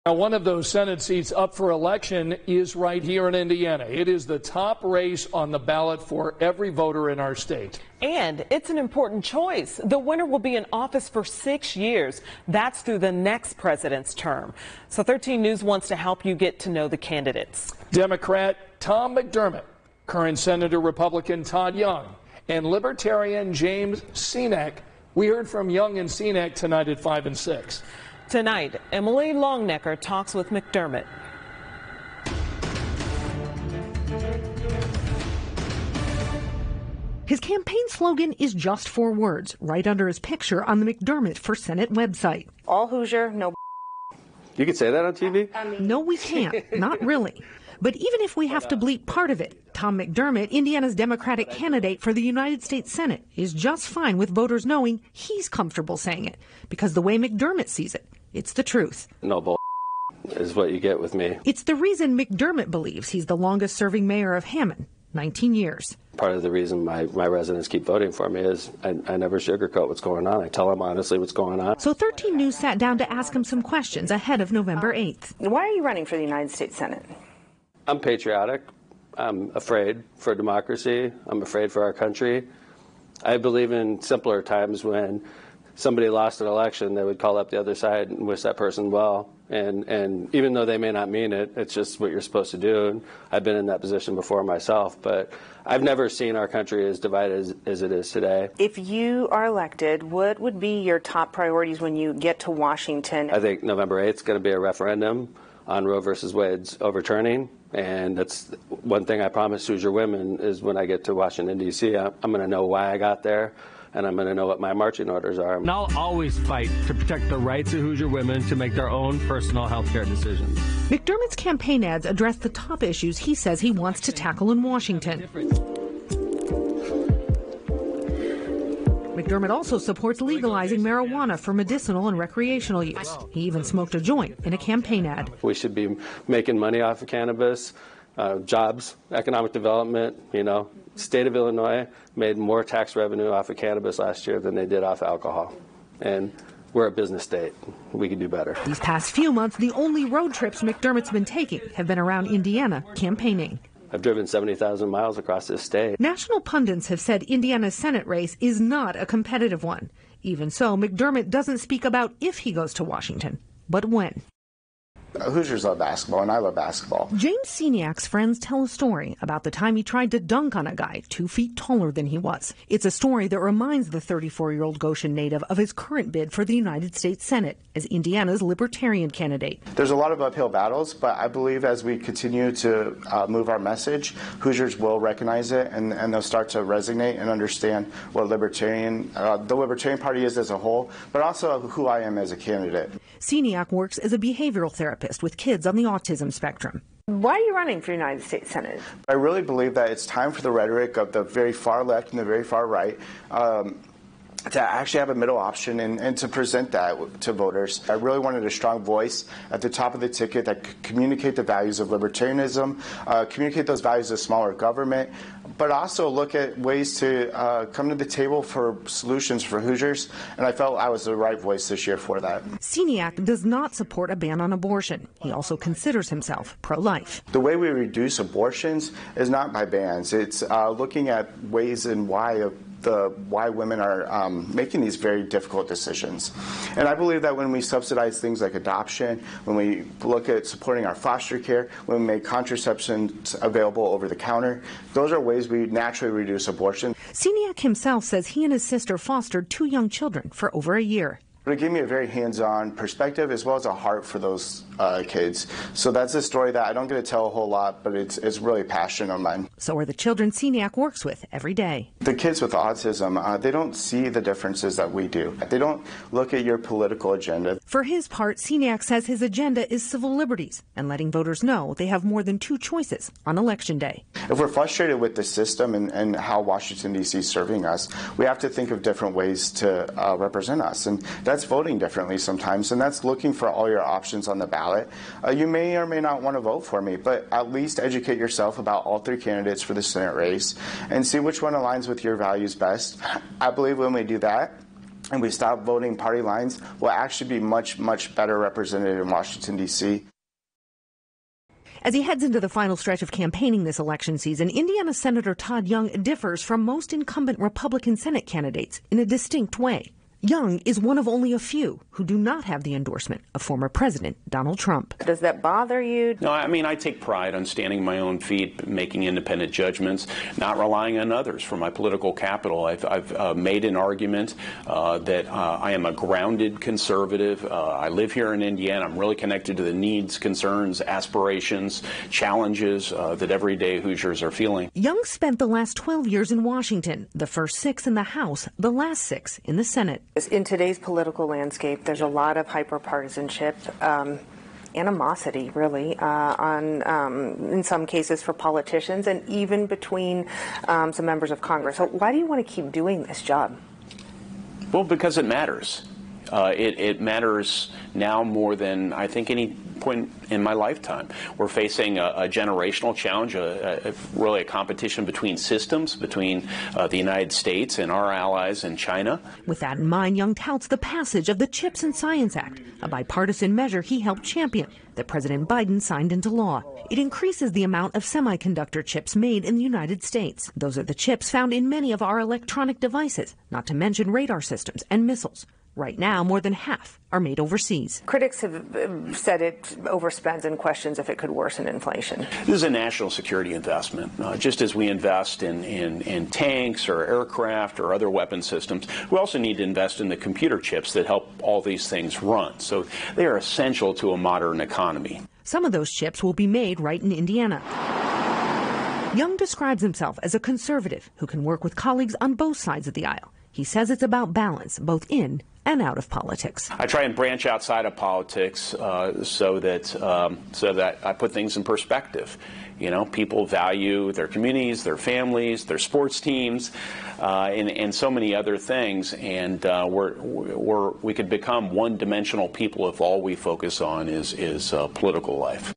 Now, one of those Senate seats up for election is right here in Indiana. It is the top race on the ballot for every voter in our state. And it's an important choice. The winner will be in office for 6 years. That's through the next president's term. So 13 News wants to help you get to know the candidates. Democrat Tom McDermott, current Senator Republican Todd Young, and Libertarian James Senack. We heard from Young and Senack tonight at 5 and 6. Tonight, Emily Longnecker talks with McDermott. His campaign slogan is just 4 words, right under his picture on the McDermott for Senate website. All Hoosier, no. You can say that on TV? No, we can't. Not really. But even if we have to bleep part of it, Tom McDermott, Indiana's Democratic candidate for the United States Senate, is just fine with voters knowing he's comfortable saying it. Because the way McDermott sees it, it's the truth. No bull is what you get with me. It's the reason McDermott believes he's the longest serving mayor of Hammond, 19 years. Part of the reason my residents keep voting for me is I never sugarcoat what's going on. I tell them honestly what's going on. So 13 News sat down to ask him some questions ahead of November 8th. Why are you running for the United States Senate? I'm patriotic. I'm afraid for democracy. I'm afraid for our country. I believe in simpler times when somebody lost an election, they would call up the other side and wish that person well. And even though they may not mean it, it's just what you're supposed to do. And I've been in that position before myself, but I've never seen our country as divided as it is today. If you are elected, what would be your top priorities when you get to Washington? I think November 8th is going to be a referendum on Roe versus Wade's overturning. And that's one thing I promise Hoosier women is when I get to Washington, D.C., I'm going to know why I got there. And I'm going to know what my marching orders are. And I'll always fight to protect the rights of Hoosier women to make their own personal health care decisions. McDermott's campaign ads address the top issues he says he wants to tackle in Washington. McDermott also supports legalizing marijuana for medicinal and recreational use. He even smoked a joint in a campaign ad. We should be making money off of cannabis. Jobs, economic development, state of Illinois made more tax revenue off of cannabis last year than they did off alcohol. And we're a business state. We can do better. These past few months, the only road trips McDermott's been taking have been around Indiana campaigning. I've driven 70,000 miles across this state. National pundits have said Indiana's Senate race is not a competitive one. Even so, McDermott doesn't speak about if he goes to Washington, but when. Hoosiers love basketball, and I love basketball. James Senack's friends tell a story about the time he tried to dunk on a guy 2 feet taller than he was. It's a story that reminds the 34-year-old Goshen native of his current bid for the United States Senate as Indiana's Libertarian candidate. There's a lot of uphill battles, but I believe as we continue to move our message, Hoosiers will recognize it, and they'll start to resonate and understand what the Libertarian Party is as a whole, but also who I am as a candidate. Senack works as a behavioral therapist with kids on the autism spectrum. Why are you running for United States Senate? I really believe that it's time for the rhetoric of the very far left and the very far right to actually have a middle option and to present that to voters. I really wanted a strong voice at the top of the ticket that could communicate the values of libertarianism, communicate those values of smaller government, but also look at ways to come to the table for solutions for Hoosiers, and I felt I was the right voice this year for that. Senack does not support a ban on abortion. He also considers himself pro-life. The way we reduce abortions is not by bans. It's looking at ways and why women are making these very difficult decisions. And I believe that when we subsidize things like adoption, when we look at supporting our foster care, when we make contraceptions available over the counter, those are ways we naturally reduce abortion. Senack himself says he and his sister fostered 2 young children for over a year. But it gave me a very hands-on perspective as well as a heart for those kids. So that's a story that I don't get to tell a whole lot, but it's really passion of mine. So are the children Senack works with every day. The kids with autism, they don't see the differences that we do. They don't look at your political agenda. For his part, Senack says his agenda is civil liberties and letting voters know they have more than 2 choices on Election Day. If we're frustrated with the system and how Washington, D.C. is serving us, we have to think of different ways to represent us. And that's voting differently sometimes, and that's looking for all your options on the ballot. You may or may not want to vote for me, but at least educate yourself about all 3 candidates for the Senate race and see which one aligns with your values best. I believe when we do that, and we stop voting party lines, we'll actually be much, much better represented in Washington, D.C. As he heads into the final stretch of campaigning this election season, Indiana Senator Todd Young differs from most incumbent Republican Senate candidates in a distinct way. Young is one of only a few who do not have the endorsement of former President Donald Trump. Does that bother you? No, I mean, I take pride on standing on my own feet, making independent judgments, not relying on others for my political capital. I've made an argument that I am a grounded conservative. I live here in Indiana. I'm really connected to the needs, concerns, aspirations, challenges that everyday Hoosiers are feeling. Young spent the last 12 years in Washington, the first 6 in the House, the last 6 in the Senate. In today's political landscape, there's a lot of hyper-partisanship, animosity, really, in some cases for politicians and even between some members of Congress. So why do you want to keep doing this job? Well, because it matters. It matters now more than I think any point in my lifetime. We're facing a generational challenge, really a competition between systems, between the United States and our allies in China. With that in mind, Young touts the passage of the CHIPS and Science Act, a bipartisan measure he helped champion that President Biden signed into law. It increases the amount of semiconductor chips made in the United States. Those are the chips found in many of our electronic devices, not to mention radar systems and missiles. Right now, more than half are made overseas. Critics have said it overspends and questions if it could worsen inflation. This is a national security investment. Just as we invest in tanks or aircraft or other weapon systems, we also need to invest in the computer chips that help all these things run. So they are essential to a modern economy. Some of those chips will be made right in Indiana. Young describes himself as a conservative who can work with colleagues on both sides of the aisle. He says it's about balance, both in and out of politics. I try and branch outside of politics so that I put things in perspective. You know, people value their communities, their families, their sports teams, and so many other things. And we could become one-dimensional people if all we focus on is political life.